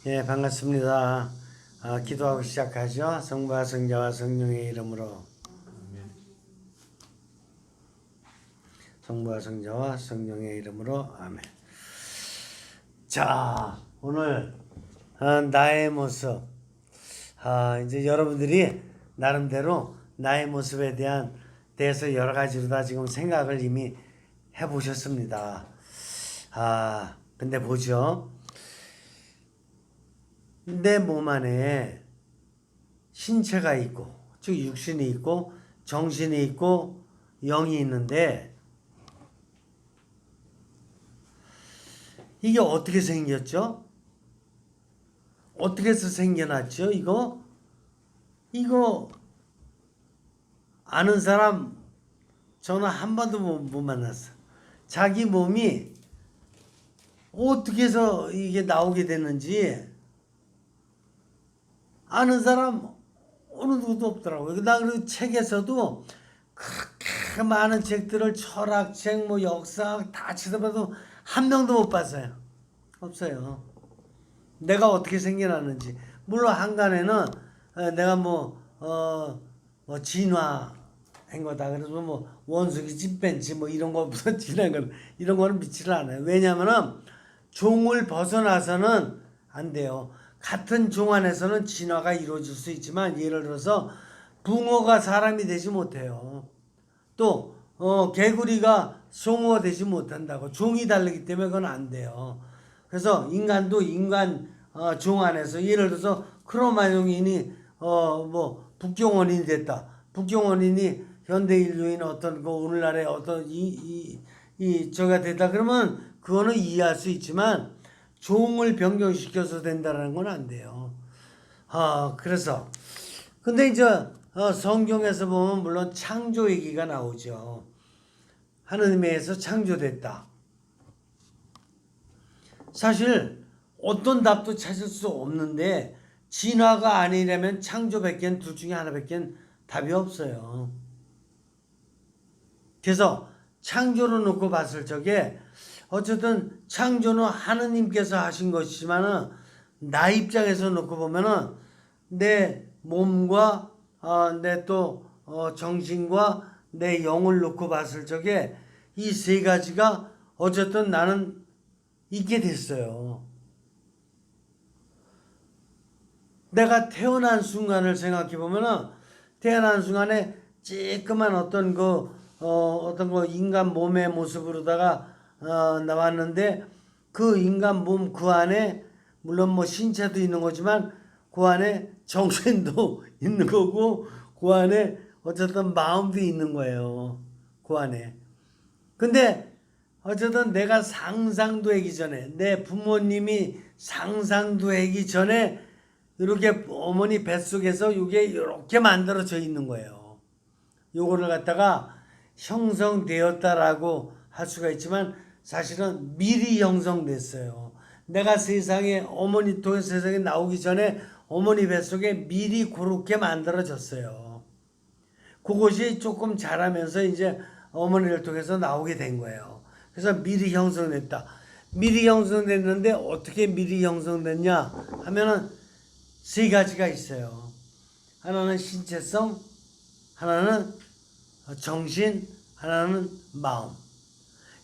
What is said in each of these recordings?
예, 반갑습니다. 기도하고 시작하죠. 성부와 성자와 성령의 이름으로. 성부와 성자와 성령의 이름으로. 아멘. 자, 오늘 나의 모습. 이제 여러분들이 나름대로 나의 모습에 대해서 여러 가지로 다 지금 생각을 이미 해보셨습니다. 근데 보죠. 내 몸 안에 신체가 있고, 즉 육신이 있고, 정신이 있고, 영이 있는데 이게 어떻게 생겼죠? 어떻게 해서 생겨났죠? 이거 아는 사람 저는 한 번도 못 만났어. 자기 몸이 어떻게 해서 이게 나오게 됐는지 아는 사람 어느 누구도 없더라고요. 나 그리고 책에서도 그렇게 많은 책들을 철학책, 뭐 역사학 다 찾아봐도 한 명도 못 봤어요. 없어요. 내가 어떻게 생겨났는지. 물론 한간에는 내가 진화한 거다. 그래서 뭐 원숭이 집벤치 뭐 이런 거부터 진화한 건 이런 거는 믿지를 않아요. 왜냐면은 종을 벗어나서는 안 돼요. 같은 종 안에서는 진화가 이루어질 수 있지만 예를 들어서 붕어가 사람이 되지 못해요. 또 개구리가 송어가 되지 못한다고. 종이 다르기 때문에 그건 안 돼요. 그래서 인간도 인간 종 안에서 예를 들어서 크로마뇽인이 북경원인이 됐다. 북경원인이 현대 인류인 어떤 그 오늘날의 어떤 저가 됐다. 그러면 그거는 이해할 수 있지만 종을 변경시켜서 된다는 건 안 돼요. 그래서 근데 이제 성경에서 보면 물론 창조 얘기가 나오죠. 하느님에 의해서 창조됐다. 사실 어떤 답도 찾을 수 없는데 진화가 아니라면 창조밖엔 둘 중에 하나밖엔 답이 없어요. 그래서 창조를 놓고 봤을 적에 어쨌든 창조는 하느님께서 하신 것이지만은 나 입장에서 놓고 보면은 내 몸과 내 또 정신과 내 영을 놓고 봤을 적에 이 세 가지가 어쨌든 나는 있게 됐어요. 내가 태어난 순간을 생각해 보면은 태어난 순간에 쬐끄만 어떤 거 인간 몸의 모습으로다가 나왔는데 그 인간 몸 그 안에 물론 뭐 신체도 있는 거지만 그 안에 정신도 있는 거고 그 안에 어쨌든 마음도 있는 거예요. 그 안에. 근데 어쨌든 내가 상상도 하기 전에 내 부모님이 상상도 하기 전에 이렇게 어머니 뱃속에서 이게 이렇게 만들어져 있는 거예요. 요거를 갖다가 형성되었다라고 할 수가 있지만 사실은 미리 형성됐어요. 내가 세상에 어머니 통해서 세상에 나오기 전에 어머니 뱃속에 미리 그렇게 만들어졌어요. 그것이 조금 자라면서 이제 어머니를 통해서 나오게 된 거예요. 그래서 미리 형성됐다. 미리 형성됐는데 어떻게 미리 형성됐냐 하면은 세 가지가 있어요. 하나는 신체성, 하나는 정신, 하나는 마음.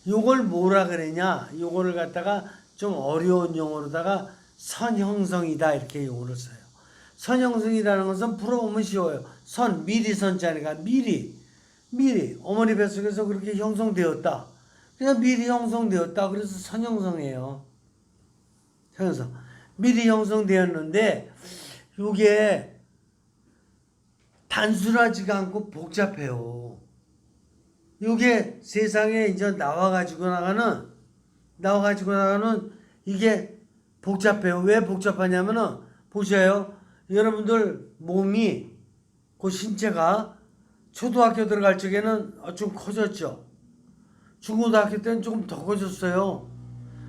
요걸 뭐라 그러냐? 요거를 갖다가 좀 어려운 용어로다가 선형성이다 이렇게 용어를 써요. 선형성이라는 것은 풀어보면 쉬워요. 미리 선자니까 미리 어머니 뱃속에서 그렇게 형성되었다. 그냥 미리 형성되었다. 그래서 선형성이에요. 선형성. 미리 형성되었는데 이게 단순하지가 않고 복잡해요. 이게 세상에 이제 나와가지고 나가는 이게 복잡해요. 왜 복잡하냐면은 보세요. 여러분들 몸이 그 신체가 초등학교 들어갈 적에는 좀 커졌죠. 중고등학교 때는 조금 더 커졌어요.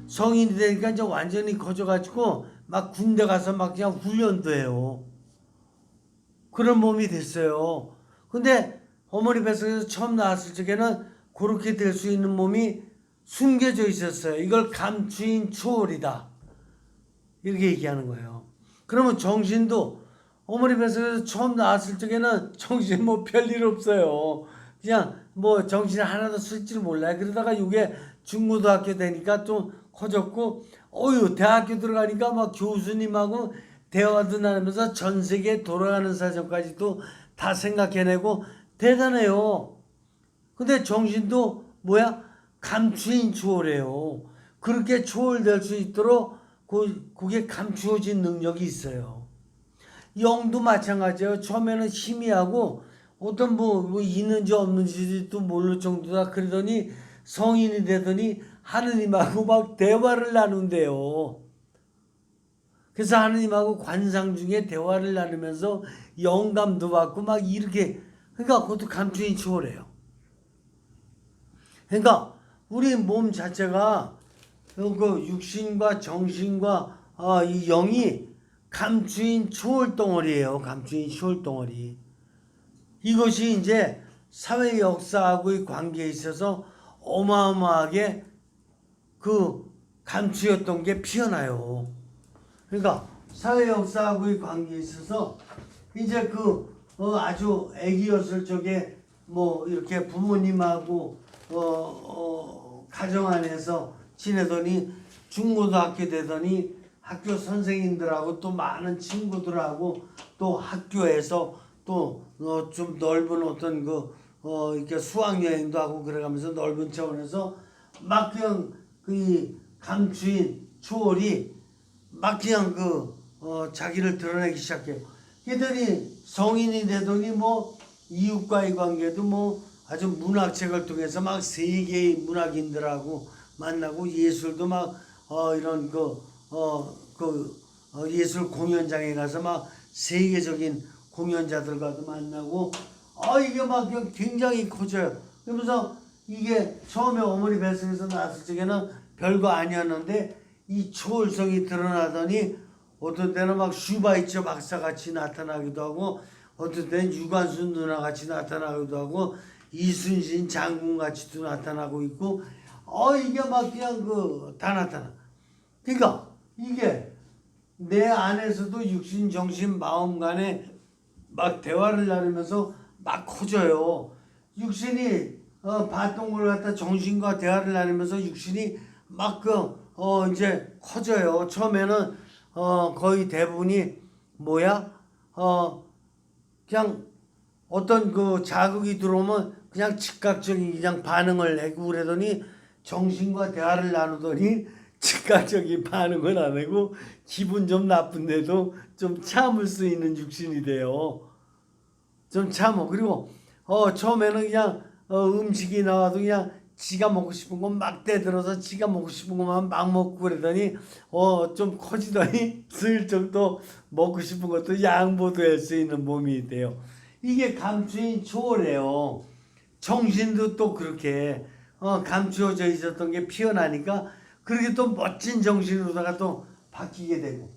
성인이 되니까 이제 완전히 커져가지고 막 군대 가서 막 그냥 훈련도 해요. 그런 몸이 됐어요. 근데 어머니 뱃속에서 처음 나왔을 적에는 그렇게 될 수 있는 몸이 숨겨져 있었어요. 이걸 감추인 초월이다. 이렇게 얘기하는 거예요. 그러면 정신도 어머니 뱃속에서 처음 나왔을 적에는 정신 뭐 별일 없어요. 그냥 뭐 정신 하나도 쓸 줄 몰라요. 그러다가 이게 중고등학교 되니까 좀 커졌고, 대학교 들어가니까 막 교수님하고 대화도 나누면서 전 세계 돌아가는 사정까지도 다 생각해내고 대단해요. 근데 정신도 뭐야? 감추인 초월해요. 그렇게 초월될 수 있도록 그게 감추어진 능력이 있어요. 영도 마찬가지예요. 처음에는 희미하고 어떤 뭐 있는지 없는지도 모를 정도다. 그러더니 성인이 되더니 하느님하고 막 대화를 나눈대요. 그래서 하느님하고 관상 중에 대화를 나누면서 영감도 받고 막 이렇게, 그러니까 그것도 감추인 초월해요. 그러니까 우리 몸 자체가 그 육신과 정신과 이 영이 감추인 초월 덩어리예요. 감추인 초월 덩어리. 이것이 이제 사회 역사하고의 관계에 있어서 어마어마하게 그 감추였던 게 피어나요. 그러니까 사회 역사하고의 관계에 있어서 이제 아주 애기였을 적에 뭐 이렇게 부모님하고 가정 안에서 지내더니 중고등학교 되더니 학교 선생님들하고 또 많은 친구들하고 또 학교에서 또 좀 넓은 어떤 이렇게 수학여행도 하고 그래가면서 넓은 차원에서 막 그냥 그 감추인 초월이 막 그냥 자기를 드러내기 시작해요. 그랬더니 성인이 되더니 뭐 이웃과의 관계도 뭐 아주 문학책을 통해서 막 세계의 문학인들하고 만나고 예술도 막 이런 예술 공연장에 가서 막 세계적인 공연자들과도 만나고 이게 막 굉장히 커져요. 그러면서 이게 처음에 어머니 뱃속에서 나왔을 적에는 별거 아니었는데 이 초월성이 드러나더니 어떤 때는 막 슈바이처 박사같이 나타나기도 하고 어떤 때는 유관순 누나같이 나타나기도 하고 이순신 장군같이도 나타나고 있고 이게 막 그냥 다 나타나. 그러니까 이게 내 안에서도 육신, 정신, 마음 간에 막 대화를 나누면서 막 커져요. 육신이 봤던 걸 갖다 정신과 대화를 나누면서 육신이 막 이제 커져요. 처음에는 거의 대부분이 뭐야? 그냥 어떤 자극이 들어오면 그냥 즉각적인 그냥 반응을 내고 그러더니 정신과 대화를 나누더니 즉각적인 반응을 안 하고 기분 좀 나쁜데도 좀 참을 수 있는 육신이 돼요. 좀 참어. 그리고 처음에는 그냥 음식이 나와도 그냥 지가 먹고 싶은 건 막 대들어서 지가 먹고 싶은 것만 막 먹고 그러더니 좀 커지더니 슬쩍 또 먹고 싶은 것도 양보도 할 수 있는 몸이 돼요. 이게 감추인 초월해요. 정신도 또 그렇게 감추어져 있었던 게 피어나니까 그렇게 또 멋진 정신으로다가 또 바뀌게 되고.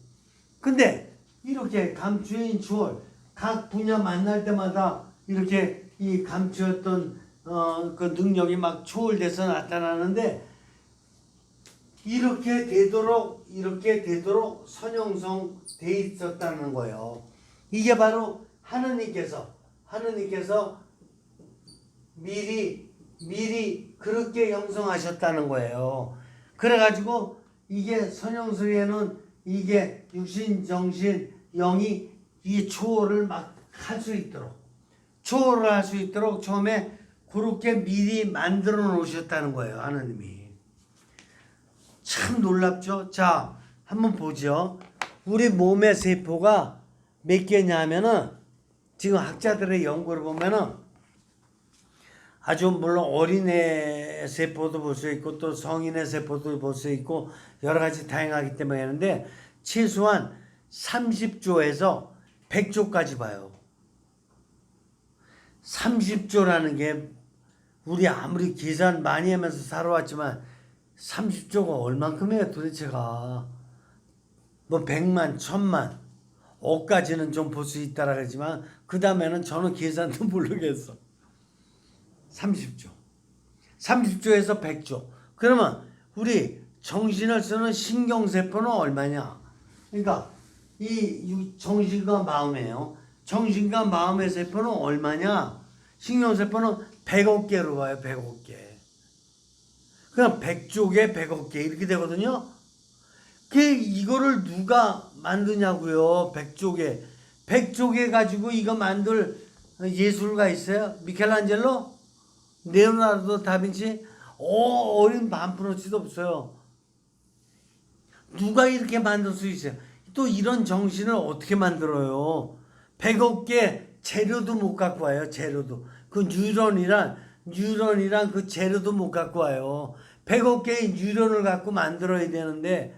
근데 이렇게 감추인 초월 각 분야 만날 때마다 이렇게 이 감추었던 그 능력이 막 초월돼서 나타나는데 이렇게 되도록 선형성 돼 있었다는 거예요. 이게 바로 하느님께서 미리 그렇게 형성하셨다는 거예요. 그래가지고 이게 선형성에는 이게 육신, 정신, 영이 이 초월을 막 할 수 있도록 처음에 그렇게 미리 만들어 놓으셨다는 거예요. 하나님이. 참 놀랍죠? 자, 한번 보죠. 우리 몸의 세포가 몇 개냐면은 지금 학자들의 연구를 보면은 아주 물론 어린애 세포도 볼 수 있고 또 성인의 세포도 볼 수 있고 여러 가지 다양하기 때문에 하는데 최소한 30조에서 100조까지 봐요. 30조라는 게 우리 아무리 계산 많이 하면서 살아왔지만 30조가 얼만큼이에요 도대체가. 뭐 100만, 1000만, 억까지는 좀 볼 수 있다라 그러지만 그 다음에는 저는 계산도 모르겠어. 30조. 30조에서 100조. 그러면 우리 정신을 쓰는 신경세포는 얼마냐? 그러니까 이 정신과 마음이에요. 정신과 마음의 세포는 얼마냐? 신경세포는 100억 개로 봐요. 100억 개. 그냥 100쪽에 100억 개 이렇게 되거든요. 이거를 누가 만드냐고요. 100쪽에. 100쪽에 가지고 이거 만들 예술가 있어요? 미켈란젤로? 레오나르도 다빈치? 어린 반프로치도 없어요. 누가 이렇게 만들 수 있어요? 또 이런 정신을 어떻게 만들어요? 100억 개 재료도 못 갖고 와요. 재료도. 그 뉴런이란 그 재료도 못 갖고 와요. 100억 개의 뉴런을 갖고 만들어야 되는데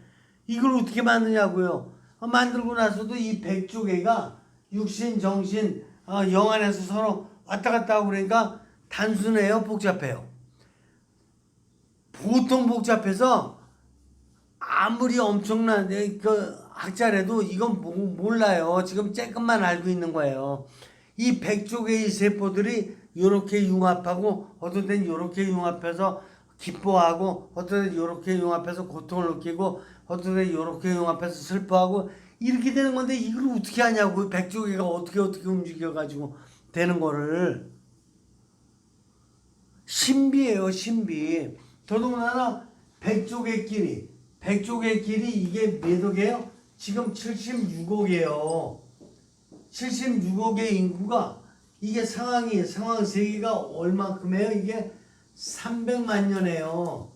이걸 어떻게 만드냐고요. 만들고 나서도 이 100조개가 육신, 정신, 영 안에서 서로 왔다 갔다 하고 그러니까 단순해요? 복잡해요? 보통 복잡해서 아무리 엄청난 그 학자라도 이건 몰라요. 지금 조금만 알고 있는 거예요. 이 100조개의 세포들이 이렇게 융합하고 어떤 때는 이렇게 융합해서 기뻐하고 어떤 때는 이렇게 융합해서 고통을 느끼고 어떤 때는 이렇게 융합해서 슬퍼하고 이렇게 되는 건데 이걸 어떻게 하냐고. 100조개가 어떻게 움직여가지고 되는 거를. 신비예요. 신비. 더더군다나 100조개끼리 이게 몇 억이에요? 지금 76억이에요. 76억의 인구가 이게 상황 세계가 얼만큼이에요? 이게 300만 년이에요.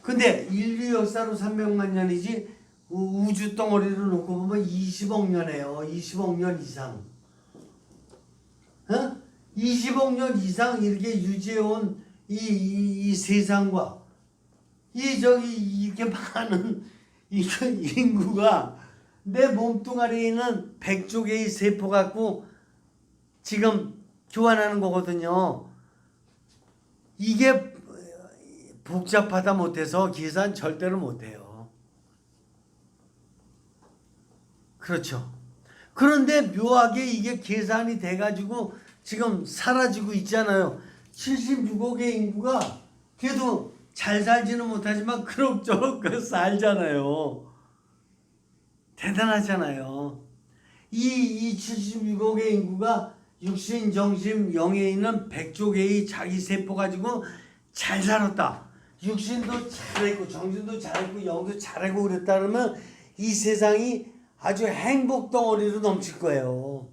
근데 인류 역사로 300만 년이지 우주 덩어리를 놓고 보면 20억 년이에요. 20억 년 이상. 20억 년 이상 이렇게 유지해온 이 세상과 이렇게 많은 인구가 내 몸뚱아리에 있는 100조개의 세포 갖고 지금 교환하는 거거든요. 이게 복잡하다 못해서 계산 절대로 못해요. 그렇죠. 그런데 묘하게 이게 계산이 돼가지고 지금 사라지고 있잖아요. 76억의 인구가 그래도 잘 살지는 못하지만 그럭저럭 살잖아요. 대단하잖아요. 이 76억의 인구가 육신, 정신, 영에 있는 100조개의 자기 세포 가지고 잘 살았다. 육신도 잘했고 정신도 잘했고 영도 잘하고 그랬다 그러면 이 세상이 아주 행복 덩어리로 넘칠 거예요.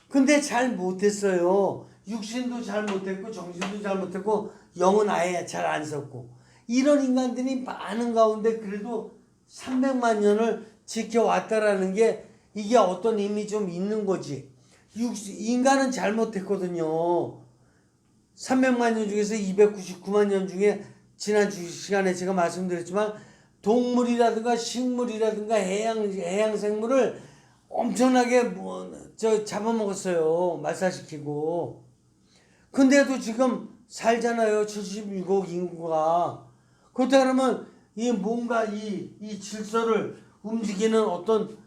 근데 잘 못했어요. 육신도 잘 못했고 정신도 잘 못했고 영은 아예 잘 안 썼고 이런 인간들이 많은 가운데 그래도 300만 년을 지켜왔다라는 게 이게 어떤 의미 좀 있는 거지. 인간은 잘못했거든요. 300만 년 중에서 299만 년 중에 지난 시간에 제가 말씀드렸지만 동물이라든가 식물이라든가 해양 생물을 엄청나게 잡아먹었어요. 말살시키고. 근데도 지금 살잖아요. 76억 인구가. 그렇다 그러면 이 뭔가 이 질서를 움직이는 어떤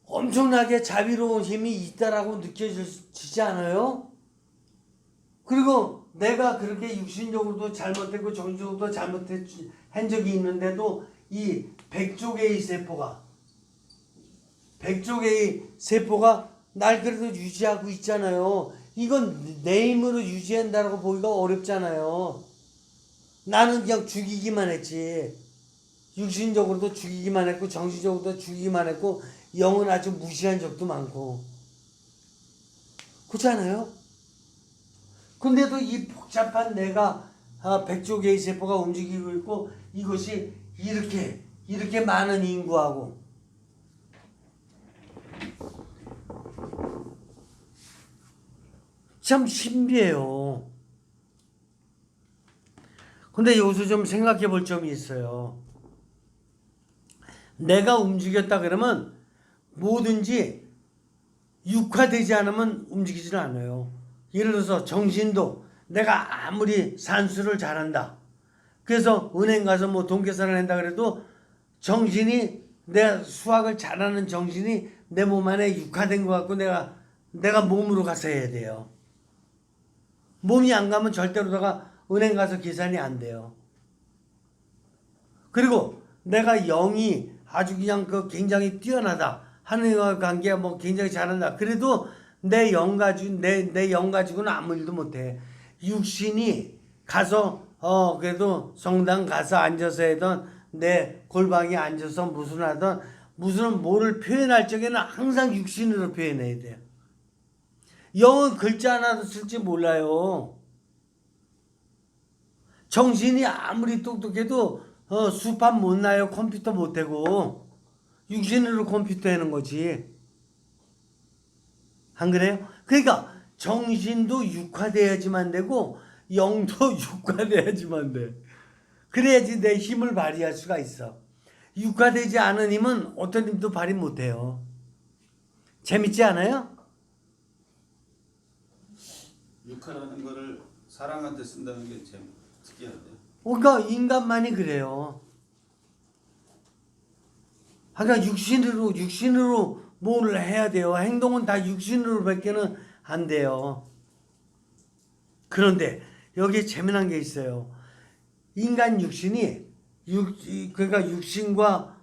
엄청나게 자비로운 힘이 있다라고 느껴지지 않아요? 그리고 내가 그렇게 육신적으로도 잘못했고 정신적으로도 잘못한 적이 있는데도 이 100조개의 세포가 날 그래도 유지하고 있잖아요. 이건 내 힘으로 유지한다고 보기가 어렵잖아요. 나는 그냥 죽이기만 했지. 육신적으로도 죽이기만 했고 정신적으로도 죽이기만 했고 영은 아주 무시한 적도 많고. 그렇지 않아요? 근데도 이 복잡한 내가 100조개의 세포가 움직이고 있고 이것이 이렇게 많은 인구하고 참 신비해요. 근데 여기서 좀 생각해 볼 점이 있어요. 내가 움직였다 그러면 뭐든지 육화되지 않으면 움직이지는 않아요. 예를 들어서 정신도 내가 아무리 산수를 잘한다. 그래서 은행 가서 뭐 돈 계산을 한다 그래도 정신이 내 수학을 잘하는 정신이 내 몸 안에 육화된 것 같고 내가 몸으로 가서 해야 돼요. 몸이 안 가면 절대로다가 은행 가서 계산이 안 돼요. 그리고 내가 영이 아주 그냥 그 굉장히 뛰어나다. 하느님과 관계가 뭐 굉장히 잘한다. 그래도 내 영 가지고 내 영 가지고는 아무 일도 못해. 육신이 가서 그래도 성당 가서 앉아서 하던 내 골방에 앉아서 무슨 하던 무슨 뭐를 표현할 적에는 항상 육신으로 표현해야 돼요. 영은 글자 하나도 쓸지 몰라요. 정신이 아무리 똑똑해도 수판 못 나요. 컴퓨터 못 되고 육신으로 컴퓨터 하는 거지. 안 그래요? 그러니까 정신도 육화돼야지만 되고 영도 육화돼야지만 돼. 그래야지 내 힘을 발휘할 수가 있어. 육화되지 않은 힘은 어떤 힘도 발휘 못해요. 재밌지 않아요? 육화라는 거를 사랑한테 쓴다는 게 참 특이한데. 그러니까 인간만이 그래요. 그러니까 육신으로 뭘 해야 돼요. 행동은 다 육신으로밖에는 안 돼요. 그런데 여기에 재미난 게 있어요. 인간 육신이 그러니까 육신과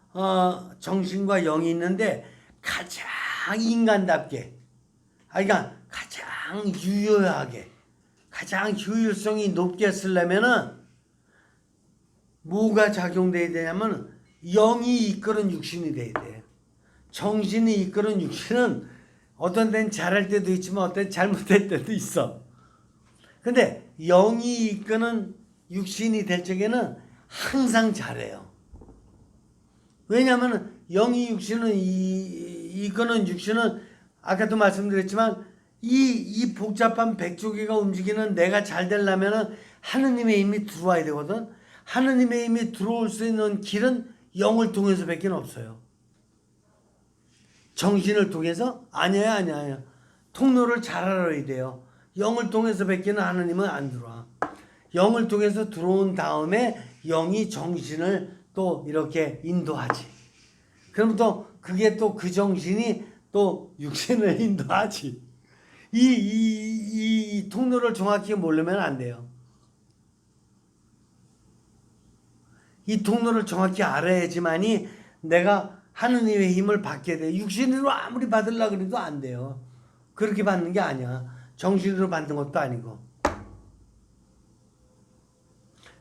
정신과 영이 있는데 가장 인간답게, 그러니까 가장 유효하게, 가장 효율성이 높게 쓰려면은 뭐가 작용돼야 되냐면 영이 이끄는 육신이 돼야 돼. 정신이 이끄는 육신은 어떤 데는 잘할 때도 있지만 어떤 데는 잘못할 때도 있어. 근데 영이 이끄는 육신이 될 적에는 항상 잘해요. 왜냐하면 영이 육신은 이끄는 육신은 아까도 말씀드렸지만 이 복잡한 백조기가 움직이는 내가 잘 되려면은 하느님의 힘이 들어와야 되거든. 하느님의 힘이 들어올 수 있는 길은 영을 통해서밖에 없어요. 정신을 통해서? 아니에요. 통로를 잘 알아야 돼요. 영을 통해서밖에 하느님은 안 들어와. 영을 통해서 들어온 다음에 영이 정신을 또 이렇게 인도하지. 그럼 또 그게 또 그 정신이 또 육신을 인도하지. 이 통로를 정확히 모르면 안 돼요. 이 통로를 정확히 알아야지만이 내가 하느님의 힘을 받게 돼. 육신으로 아무리 받으려고 해도 안 돼요. 그렇게 받는 게 아니야. 정신으로 받는 것도 아니고.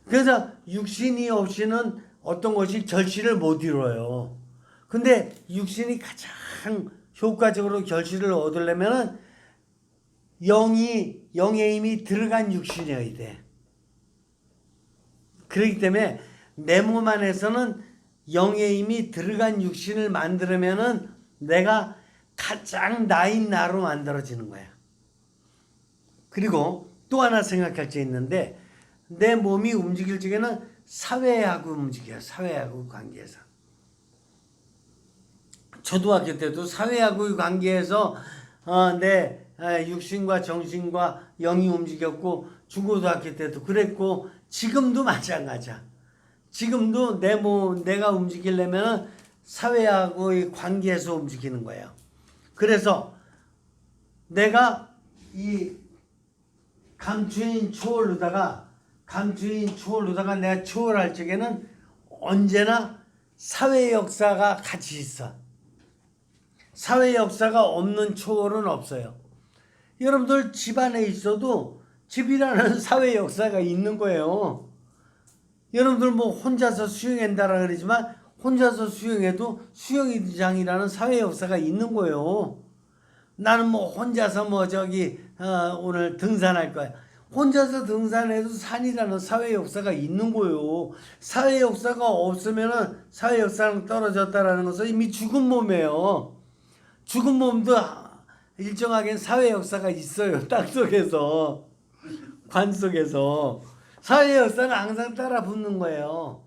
그래서 육신이 없이는 어떤 것이 결실을 못 이뤄요. 근데 육신이 가장 효과적으로 결실을 얻으려면은 영의 힘이 들어간 육신이어야 돼. 그렇기 때문에 내 몸 안에서는 영의 힘이 들어간 육신을 만들면은 내가 가장 나인 나로 만들어지는 거야. 그리고 또 하나 생각할 게 있는데 내 몸이 움직일 적에는 사회하고 움직여요. 사회하고 관계에서. 초등학교 때도 사회하고의 관계에서 내 육신과 정신과 영이 움직였고 중고등학교 때도 그랬고 지금도 마찬가지야. 지금도 내가 움직이려면 사회하고의 관계에서 움직이는 거예요. 그래서 내가 이 감추인 초월로다가 내가 초월할 적에는 언제나 사회 역사가 같이 있어. 사회 역사가 없는 초월은 없어요. 여러분들 집안에 있어도 집이라는 사회 역사가 있는 거예요. 여러분들 뭐 혼자서 수영한다라 그러지만 혼자서 수영해도 수영장이라는 사회 역사가 있는 거예요. 나는 뭐 혼자서 오늘 등산할 거야. 혼자서 등산해도 산이라는 사회 역사가 있는 거예요. 사회 역사가 없으면은 사회 역사랑 떨어졌다라는 것은 이미 죽은 몸이에요. 죽은 몸도 일정하게 사회 역사가 있어요. 땅 속에서, 관 속에서. 사회 역사는 항상 따라 붙는 거예요.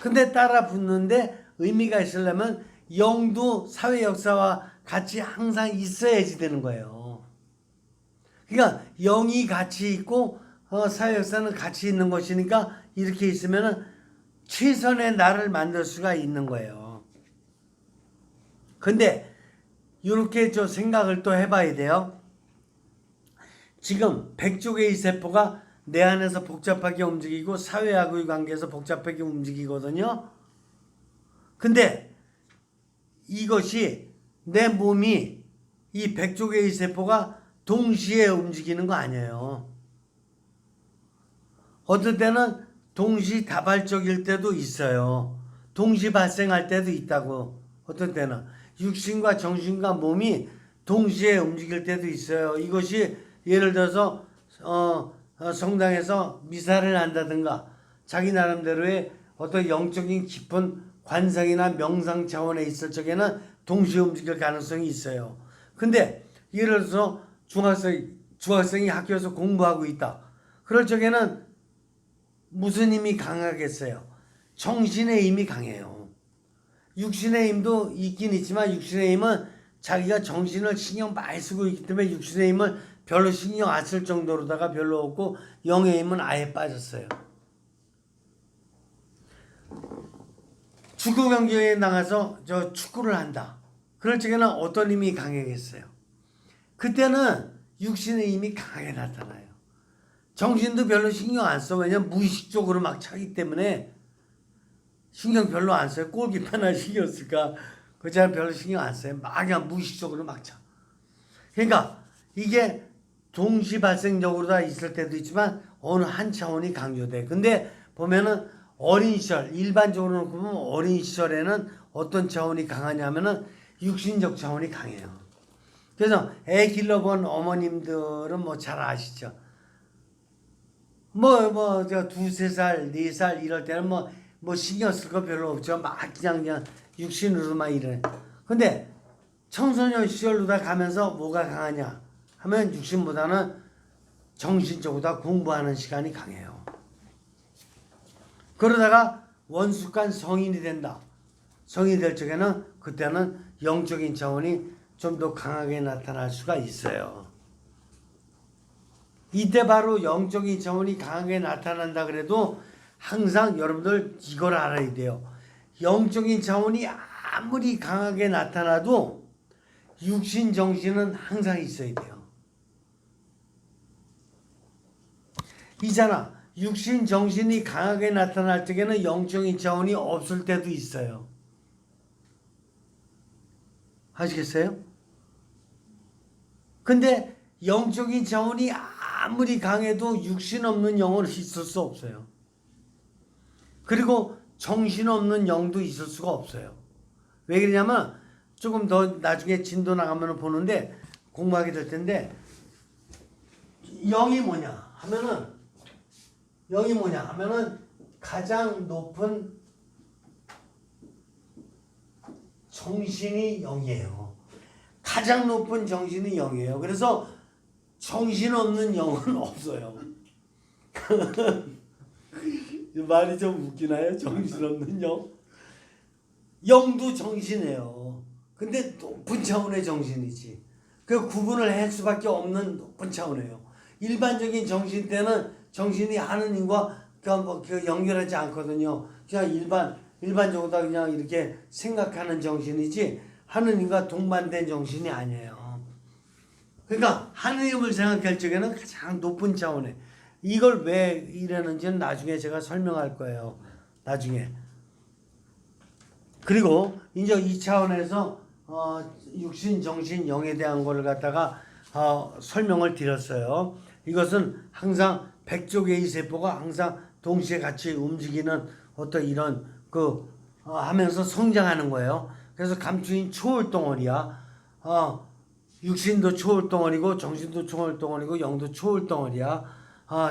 근데 따라 붙는데 의미가 있으려면 영도 사회 역사와 같이 항상 있어야지 되는 거예요. 그러니까 영이 같이 있고 사회 역사는 같이 있는 것이니까 이렇게 있으면 최선의 나를 만들 수가 있는 거예요. 근데 이렇게 생각을 또 해봐야 돼요. 지금 100쪽의 세포가 내 안에서 복잡하게 움직이고 사회하고의 관계에서 복잡하게 움직이거든요. 근데 이것이 내 몸이 이 100조개의 세포가 동시에 움직이는 거 아니에요. 어떤 때는 동시다발적일 때도 있어요. 동시 발생할 때도 있다고. 어떤 때는 육신과 정신과 몸이 동시에 움직일 때도 있어요. 이것이 예를 들어서 성당에서 미사를 한다든가 자기 나름대로의 어떤 영적인 깊은 관상이나 명상 차원에 있을 적에는 동시에 움직일 가능성이 있어요. 근데 예를 들어서 중학생이 학교에서 공부하고 있다. 그럴 적에는 무슨 힘이 강하겠어요? 정신의 힘이 강해요. 육신의 힘도 있긴 있지만 육신의 힘은 자기가 정신을 신경 많이 쓰고 있기 때문에 육신의 힘을 별로 신경 안 쓸 정도로다가 별로 없고 영의 힘은 아예 빠졌어요. 축구 경기에 나가서 저 축구를 한다. 그럴 적에는 어떤 힘이 강하겠어요? 그때는 육신의 힘이 강하게 나타나요. 정신도 별로 신경 안 써. 왜냐면 무의식적으로 막 차기 때문에 신경 별로 안 써요. 골키퍼나 신경 쓸까? 그잘 별로 신경 안 써요. 막 그냥 무의식적으로 막 차. 그러니까 이게 동시 발생적으로 다 있을 때도 있지만 어느 한 차원이 강조돼. 근데 보면은 어린 시절, 일반적으로 보면 어린 시절에는 어떤 차원이 강하냐면은 육신적 차원이 강해요. 그래서 애 길러본 어머님들은 뭐 잘 아시죠? 저 2-3살, 4살 이럴 때는 뭐 신경 쓸 거 별로 없죠. 막 그냥 육신으로만 일해. 근데 청소년 시절로 다 가면서 뭐가 강하냐 하면 육신보다는 정신적으로 공부하는 시간이 강해요. 그러다가 원숙한 성인이 된다. 성인이 될 적에는 그때는 영적인 차원이 좀 더 강하게 나타날 수가 있어요. 이때 바로 영적인 차원이 강하게 나타난다 그래도 항상 여러분들 이걸 알아야 돼요. 영적인 차원이 아무리 강하게 나타나도 육신 정신은 항상 있어야 돼요. 이잖아. 육신 정신이 강하게 나타날 적에는 영적인 차원이 없을 때도 있어요. 아시겠어요? 근데 영적인 차원이 아무리 강해도 육신 없는 영은 있을 수 없어요. 그리고 정신 없는 영도 있을 수가 없어요. 왜 그러냐면 조금 더 나중에 진도 나가면 보는데 공부하게 될 텐데 영이 뭐냐 하면은 가장 높은 정신이 영이에요. 가장 높은 정신이 영이에요. 그래서 정신 없는 영은 없어요. 말이 좀 웃기나요? 정신 없는 영? 영도 정신이에요. 근데 높은 차원의 정신이지. 그 구분을 할 수밖에 없는 높은 차원이에요. 일반적인 정신 때는 정신이 하느님과 연결하지 않거든요. 그냥 일반적으로 다 그냥 이렇게 생각하는 정신이지 하느님과 동반된 정신이 아니에요. 그러니까 하느님을 생각할 적에는 가장 높은 차원에 이걸 왜 이러는지는 나중에 제가 설명할 거예요. 나중에. 그리고 이제 이 차원에서 육신, 정신, 영에 대한 걸 갖다가 설명을 드렸어요. 이것은 항상 100조개의 세포가 항상 동시에 같이 움직이는 어떤 이런 하면서 성장하는 거예요. 그래서 감추인 초월덩어리야. 육신도 초월덩어리고 정신도 초월덩어리고 영도 초월덩어리야.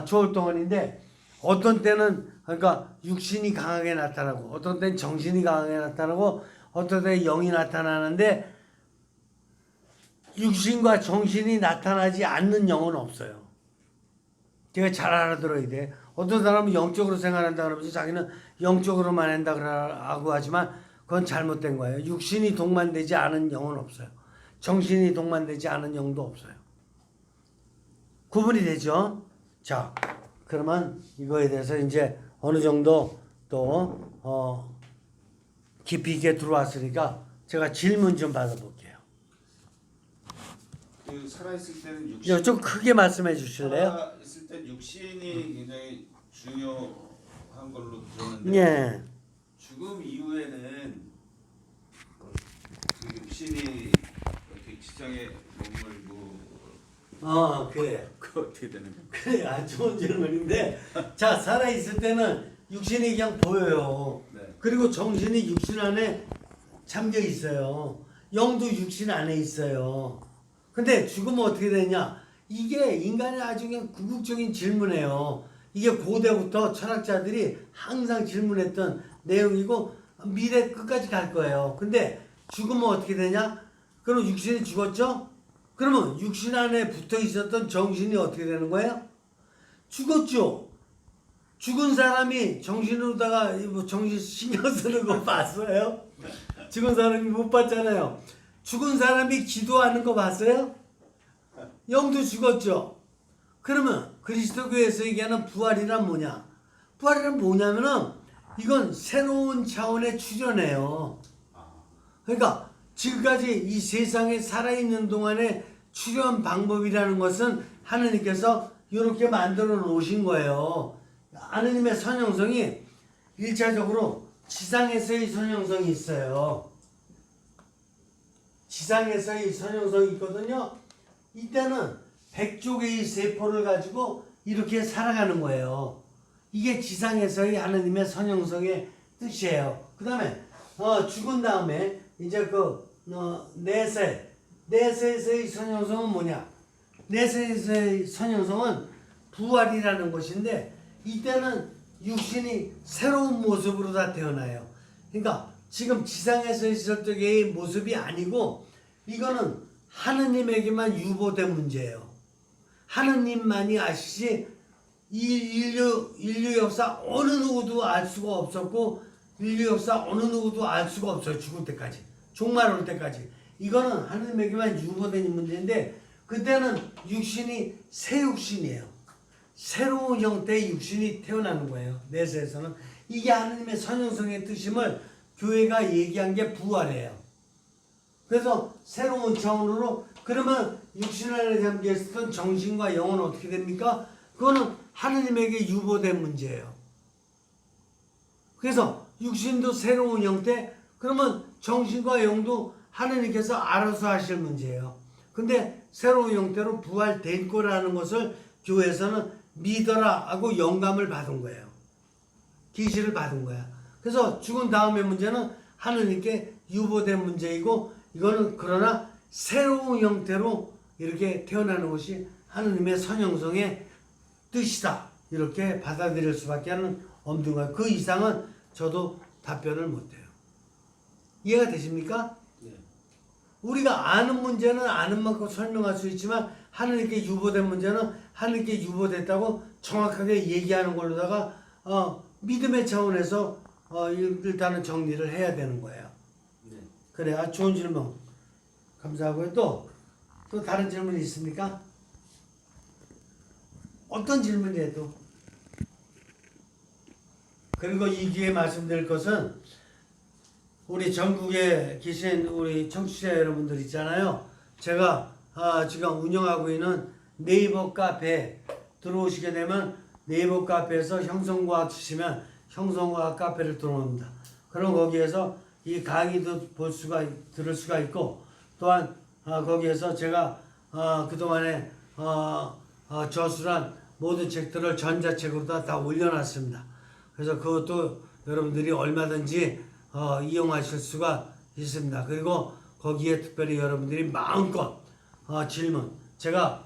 초월덩어리인데 어떤 때는 그러니까 육신이 강하게 나타나고 어떤 때는 정신이 강하게 나타나고 어떤 때는 영이 나타나는데 육신과 정신이 나타나지 않는 영은 없어요. 제가 잘 알아들어야 돼. 어떤 사람은 영적으로 생각한다 그러면서 자기는 영적으로만 한다 하고 하지만 그건 잘못된 거예요. 육신이 동반되지 않은 영은 없어요. 정신이 동반되지 않은 영도 없어요. 구분이 되죠? 자, 그러면 이거에 대해서 이제 어느 정도 또 깊이 있게 들어왔으니까 제가 질문 좀 받아볼게요. 살아있을 때는 육신 좀 크게 말씀해 주실래요? 살아있을 때 육신이 굉장히 중요한 걸로 들었는데 예. 죽음 이후에는 육신이 어떻게 지상에 머물고 그래. 그 어떻게 되는 거예요? 그래, 아주 좋은 질문인데, 자, 살아있을 때는 육신이 그냥 보여요. 네. 그리고 정신이 육신 안에 잠겨 있어요. 영도 육신 안에 있어요. 근데 죽으면 어떻게 되냐? 이게 인간의 아주 그냥 궁극적인 질문이에요. 이게 고대부터 철학자들이 항상 질문했던 내용이고, 미래 끝까지 갈 거예요. 근데 죽으면 어떻게 되냐? 그럼 육신이 죽었죠? 그러면 육신 안에 붙어 있었던 정신이 어떻게 되는 거예요? 죽었죠. 죽은 사람이 정신으로다가 뭐 정신 신경 쓰는 거 봤어요? 죽은 사람이 못 봤잖아요. 죽은 사람이 기도하는 거 봤어요? 영도 죽었죠. 그러면 그리스도교에서 얘기하는 부활이란 뭐냐? 부활이란 뭐냐면은 이건 새로운 차원의 출현이에요. 그러니까 지금까지 이 세상에 살아있는 동안의 출현 방법이라는 것은 하느님께서 이렇게 만들어 놓으신 거예요. 하느님의 선형성이 1차적으로 지상에서의 선형성이 있어요. 지상에서의 선형성이 있거든요. 이때는 100쪽의 세포를 가지고 이렇게 살아가는 거예요. 이게 지상에서의 하느님의 선형성의 뜻이에요. 그 다음에 죽은 다음에 이제 내세에서의 선형성은 뭐냐? 내세에서의 선형성은 부활이라는 것인데 이때는 육신이 새로운 모습으로 다 태어나요. 그러니까 지금 지상에서 있을 적의 모습이 아니고 이거는 하느님에게만 유보된 문제예요. 하느님만이 아시지 인류 역사 어느 누구도 알 수가 없었고 인류 역사 어느 누구도 알 수가 없어요. 죽을 때까지. 종말 올 때까지. 이거는 하느님에게만 유보된 문제인데 그때는 육신이 새 육신이에요. 새로운 형태의 육신이 태어나는 거예요. 내세에서는. 이게 하느님의 선형성의 뜻임을 교회가 얘기한 게 부활이에요. 그래서 새로운 차원으로 그러면 육신 안에 잠겨 있었던 정신과 영은 어떻게 됩니까? 그거는 하느님에게 유보된 문제예요. 그래서 육신도 새로운 형태, 그러면 정신과 영도 하느님께서 알아서 하실 문제예요. 근데 새로운 형태로 부활될 거라는 것을 교회에서는 믿어라 하고 영감을 받은 거예요. 계시를 받은 거야. 그래서 죽은 다음의 문제는 하느님께 유보된 문제이고 이거는 그러나 새로운 형태로 이렇게 태어나는 것이 하느님의 선형성의 뜻이다. 이렇게 받아들일 수밖에 없는 거예요. 그 이상은 저도 답변을 못해요. 이해가 되십니까? 네. 우리가 아는 문제는 아는 만큼 설명할 수 있지만 하느님께 유보된 문제는 하느님께 유보됐다고 정확하게 얘기하는 걸로다가 믿음의 차원에서 일단은 정리를 해야 되는 거예요. 네. 그래, 좋은 질문 감사하고요. 또 다른 질문이 있습니까? 어떤 질문이라도. 그리고 이 기회에 말씀드릴 것은 우리 전국에 계신 우리 청취자 여러분들 있잖아요. 제가 지금 운영하고 있는 네이버 카페 들어오시게 되면 네이버 카페에서 형성과학 치시면 형성과학 카페를 들어옵니다. 그럼 거기에서 이 강의도 들을 수가 있고 또한 거기에서 제가 그동안에 저술한 모든 책들을 전자책으로 다 올려놨습니다. 그래서 그것도 여러분들이 얼마든지 이용하실 수가 있습니다. 그리고 거기에 특별히 여러분들이 마음껏 질문, 제가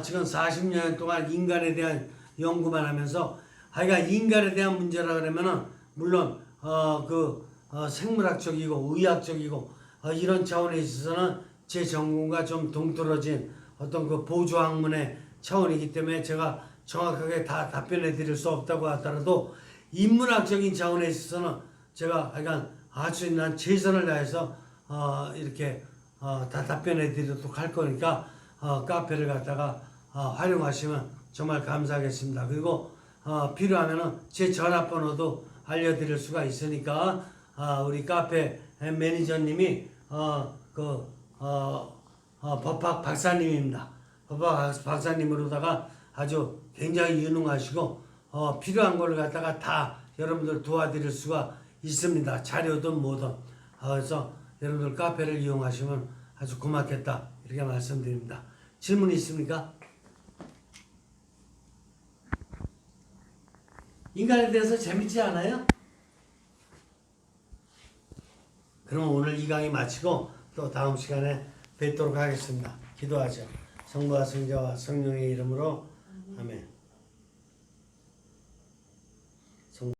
지금 40년 동안 인간에 대한 연구만 하면서 하여간 인간에 대한 문제라 그러면은 물론 생물학적이고 의학적이고 이런 차원에 있어서는 제 전공과 좀 동떨어진 어떤 그 보조학문의 차원이기 때문에 제가 정확하게 다 답변해 드릴 수 없다고 하더라도 인문학적인 차원에 있어서는 제가 하여간 아주 난 최선을 다해서 이렇게 다 답변해 드리도록 할 거니까 카페를 갖다가 활용하시면 정말 감사하겠습니다. 그리고 필요하면은 제 전화번호도 알려드릴 수가 있으니까 우리 카페 매니저님이 법학 박사님입니다. 법학 박사님으로다가 아주 굉장히 유능하시고 필요한 걸 갖다가 다 여러분들 도와드릴 수가 있습니다. 자료든 뭐든. 그래서 여러분들 카페를 이용하시면 아주 고맙겠다 이렇게 말씀드립니다. 질문 있습니까? 인간에 대해서 재밌지 않아요? 그럼 오늘 이 강의 마치고 또 다음 시간에 뵙도록 하겠습니다. 기도하죠. 성부와 성자와 성령의 이름으로 아멘.